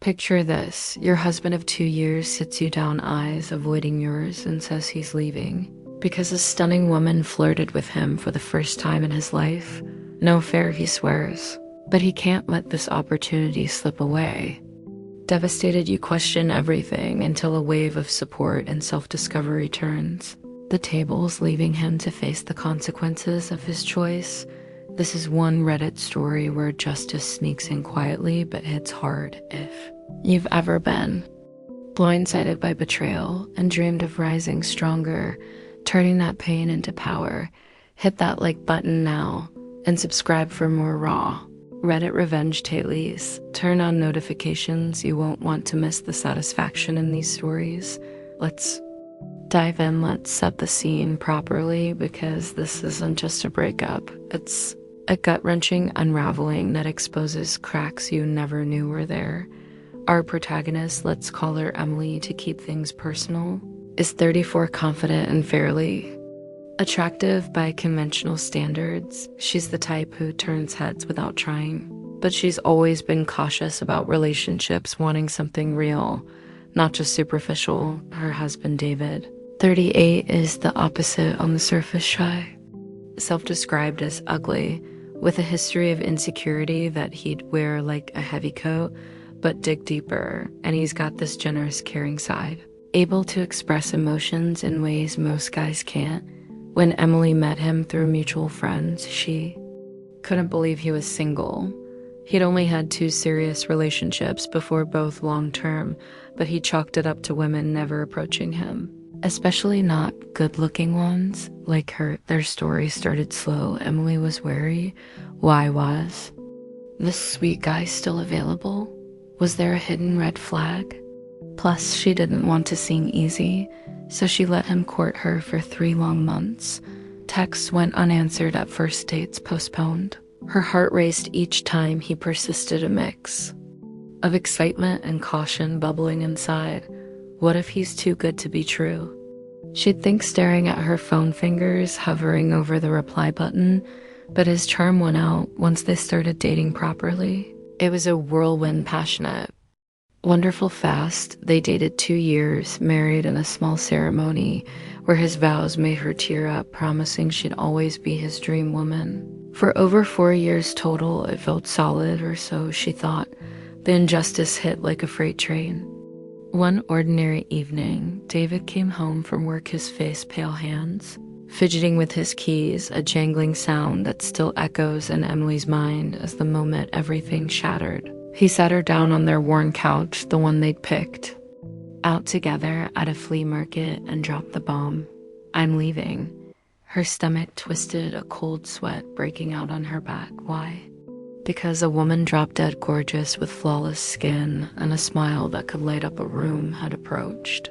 Picture this. Your husband of 2 years sits you down, eyes avoiding yours, and says he's leaving because a stunning woman flirted with him for the first time in his life. No fair, he swears. But he can't let this opportunity slip away. Devastated, you question everything until a wave of support and self-discovery turns the tables, leaving him to face the consequences of his choice. This is one Reddit story where justice sneaks in quietly but hits hard. If you've ever been blindsided by betrayal and dreamed of rising stronger, turning that pain into power, hit that like button now and subscribe for more raw Reddit revenge tales. Turn on notifications. You won't want to miss the satisfaction in these stories. Let's dive in. Let's set the scene properly, because this isn't just a breakup. It's a gut-wrenching unraveling that exposes cracks you never knew were there. Our protagonist, let's call her Emily to keep things personal, is 34, confident and fairly attractive by conventional standards. She's the type who turns heads without trying, but she's always been cautious about relationships, wanting something real, not just superficial. Her husband, David, 38, is the opposite. On the surface, shy, self-described as ugly, with a history of insecurity that he'd wear like a heavy coat, but dig deeper. And he's got this generous, caring side, able to express emotions in ways most guys can't. When Emily met him through mutual friends, she couldn't believe he was single. He'd only had 2 serious relationships before, both long-term, but he chalked it up to women never approaching him, especially not good-looking ones like her. Their story started slow. Emily was wary. Why was this sweet guy still available? Was there a hidden red flag? Plus, she didn't want to seem easy, so she let him court her for 3 long months. Texts went unanswered at first, dates postponed. Her heart raced each time he persisted, a mix of excitement and caution bubbling inside. What if he's too good to be true? She'd think, staring at her phone fingers hovering over the reply button, but his charm went out once they started dating properly. It was a whirlwind, passionate, wonderful, fast. They dated 2 years, married in a small ceremony where his vows made her tear up, promising she'd always be his dream woman. For over 4 years total, it felt solid, or so she thought. The injustice hit like a freight train. One ordinary evening, David came home from work, his face pale, hands fidgeting with his keys, a jangling sound that still echoes in Emily's mind as the moment everything shattered. He sat her down on their worn couch, the one they'd picked out together at a flea market, and dropped the bomb. I'm leaving. Her stomach twisted, a cold sweat breaking out on her back. Why? Because a woman drop-dead gorgeous with flawless skin and a smile that could light up a room had approached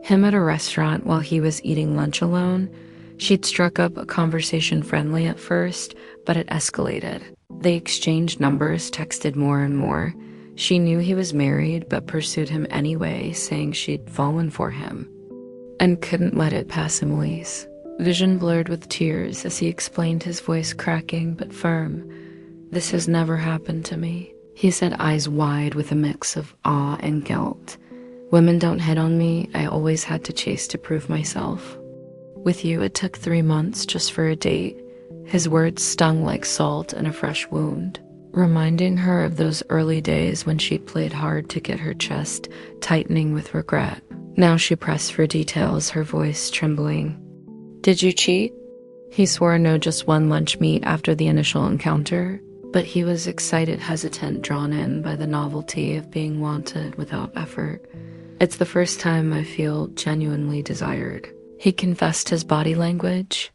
him at a restaurant while he was eating lunch alone. She'd struck up a conversation, friendly at first, but it escalated. They exchanged numbers, texted more and more. She knew he was married, but pursued him anyway, saying she'd fallen for him and couldn't let it pass. Emily's vision blurred with tears as he explained, his voice cracking but firm. This has never happened to me, he said, eyes wide with a mix of awe and guilt. Women don't hit on me. I always had to chase to prove myself. With you, it took 3 months just for a date. His words stung like salt in a fresh wound, reminding her of those early days when she'd played hard to get her chest tightening with regret. Now she pressed for details, her voice trembling. Did you cheat? He swore no, just one lunch meet after the initial encounter. But he was excited, hesitant, drawn in by the novelty of being wanted without effort. It's the first time I feel genuinely desired, he confessed, his body language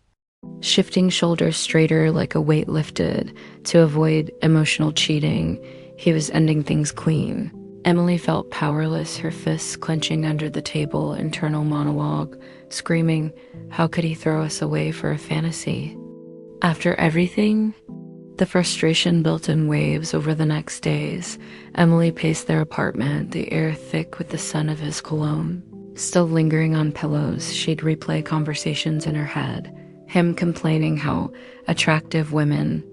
shifting, shoulders straighter like a weight lifted to avoid emotional cheating. He was ending things clean. Emily felt powerless, her fists clenching under the table, internal monologue, screaming, how could he throw us away for a fantasy? After everything? The frustration built in waves over the next days. Emily paced their apartment, the air thick with the scent of his cologne. Still lingering on pillows, she'd replay conversations in her head. Him complaining how attractive women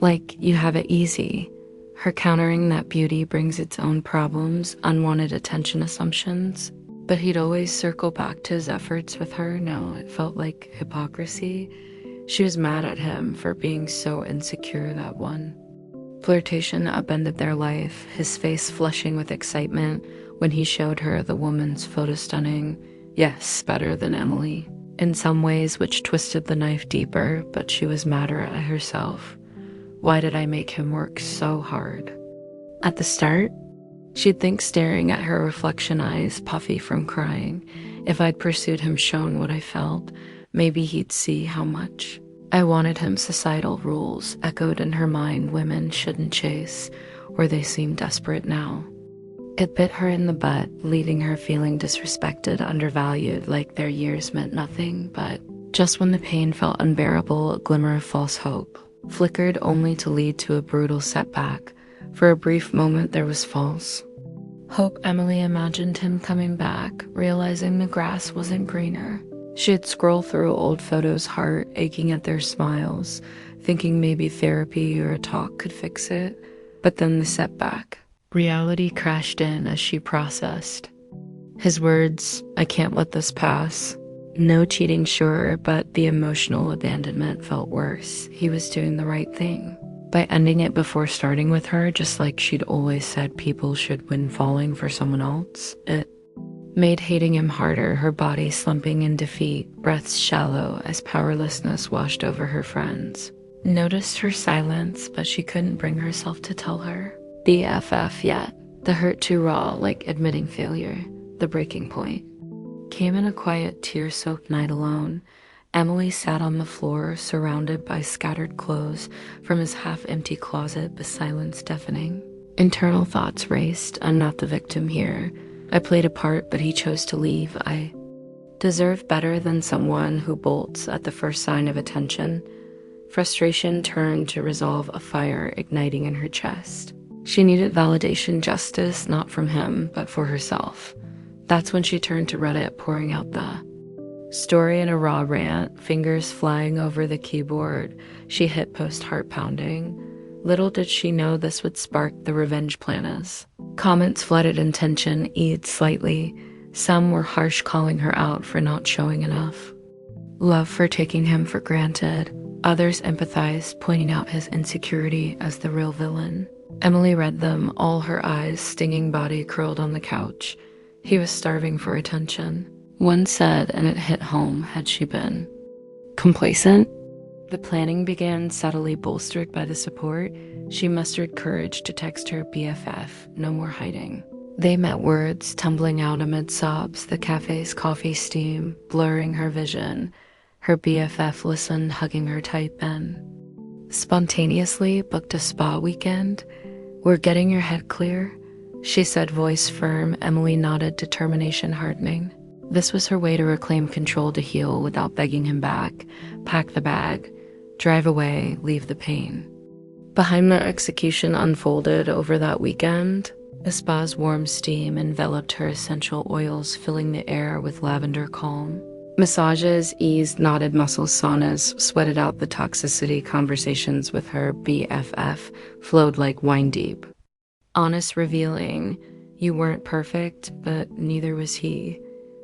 like you have it easy. her countering that beauty brings its own problems, unwanted attention assumptions. But he'd always circle back to his efforts with her. No, it felt like hypocrisy. She was mad at him for being so insecure that one flirtation upended their life, his face flushing with excitement when he showed her the woman's photo stunning, yes, better than Emily, in some ways which twisted the knife deeper, but she was madder at herself. Why did I make him work so hard? At the start, she'd think staring at her reflection eyes, puffy from crying, if I'd pursued him shown what I felt, maybe he'd see how much. I wanted him. Societal rules echoed in her mind. Women shouldn't chase, or they seem desperate now. It bit her in the butt, leaving her feeling disrespected, undervalued, like their years meant nothing. But just when the pain felt unbearable, a glimmer of false hope flickered, only to lead to a brutal setback. For a brief moment there was false hope. Emily imagined him coming back, realizing the grass wasn't greener. She'd scroll through old photos, heart aching at their smiles, thinking maybe therapy or a talk could fix it. But then the setback. Reality crashed in as she processed. His words, "I can't let this pass." No cheating, sure, but the emotional abandonment felt worse. He was doing the right thing by ending it before starting with her, just like she'd always said people should when falling for someone else. It made hating him harder, her body slumping in defeat, breaths shallow as powerlessness washed over her friends. Noticed her silence, but she couldn't bring herself to tell her. BFF yet. The hurt too raw, like admitting failure. The breaking point came in a quiet, tear-soaked night alone. Emily sat on the floor, surrounded by scattered clothes from his half-empty closet, but silence deafening. Internal thoughts raced. I'm not the victim here. I played a part, but he chose to leave. I deserve better than someone who bolts at the first sign of attention. Frustration turned to resolve, a fire igniting in her chest. She needed validation, justice, not from him, but for herself. That's when she turned to Reddit, pouring out the story in a raw rant, fingers flying over the keyboard. She hit post, heart pounding. Little did she know this would spark the revenge planners. Comments flooded in tension, eased slightly. Some were harsh, calling her out for not showing enough love, for taking him for granted. Others empathized, pointing out his insecurity as the real villain. Emily read them, all her eyes, stinging body curled on the couch. He was starving for attention. One said, and it hit home, had she been complacent? The planning began, subtly bolstered by the support. She mustered courage to text her BFF, no more hiding. They met, words tumbling out amid sobs, the cafe's coffee steam blurring her vision. Her BFF listened, hugging her tight then. Spontaneously booked a spa weekend. We're getting your head clear, she said, voice firm. Emily nodded, determination hardening. This was her way to reclaim control, to heal without begging him back. Pack the bag, drive away, leave the pain. Behind the execution unfolded over that weekend. A spa's warm steam enveloped her, essential oils filling the air with lavender calm. Massages eased knotted muscles, saunas sweated out the toxicity. Conversations with her BFF flowed like wine deep. Honest, revealing. You weren't perfect, but neither was he.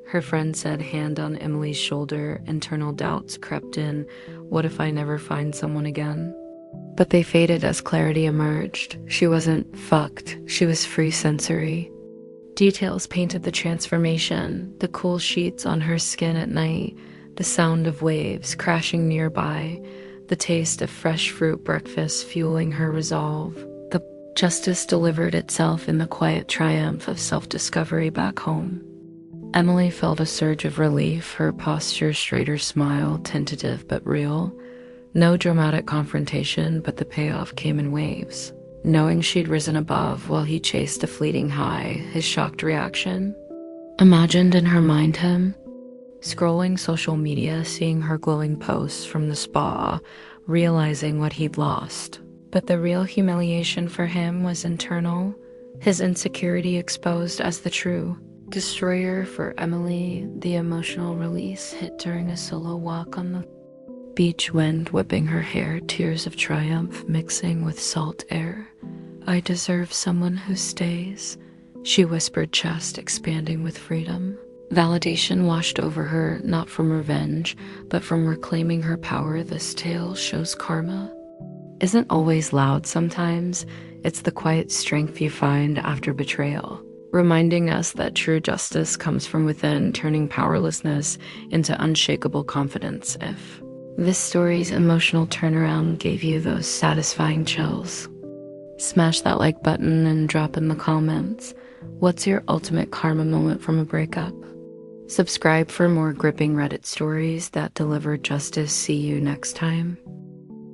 Her friend said, hand on Emily's shoulder. Internal doubts crept in. What if I never find someone again? But they faded as clarity emerged. She wasn't fucked. She was free sensory. Details painted the transformation. The cool sheets on her skin at night. The sound of waves crashing nearby. The taste of fresh fruit breakfast fueling her resolve. The justice delivered itself in the quiet triumph of self-discovery back home. Emily felt a surge of relief, her posture straighter, smile tentative but real. No dramatic confrontation, but the payoff came in waves. Knowing she'd risen above while he chased a fleeting high, his shocked reaction imagined in her mind him scrolling social media, seeing her glowing posts from the spa, realizing what he'd lost. But the real humiliation for him was internal, his insecurity exposed as the true destroyer. For Emily, the emotional release hit during a solo walk on the beach, wind whipping her hair, tears of triumph mixing with salt air. I deserve someone who stays, she whispered, chest expanding with freedom. Validation washed over her, not from revenge, but from reclaiming her power. This tale shows karma isn't always loud sometimes. It's the quiet strength you find after betrayal, reminding us that true justice comes from within, turning powerlessness into unshakable confidence. If this story's emotional turnaround gave you those satisfying chills, smash that like button and drop in the comments. What's your ultimate karma moment from a breakup? Subscribe for more gripping Reddit stories that deliver justice. See you next time.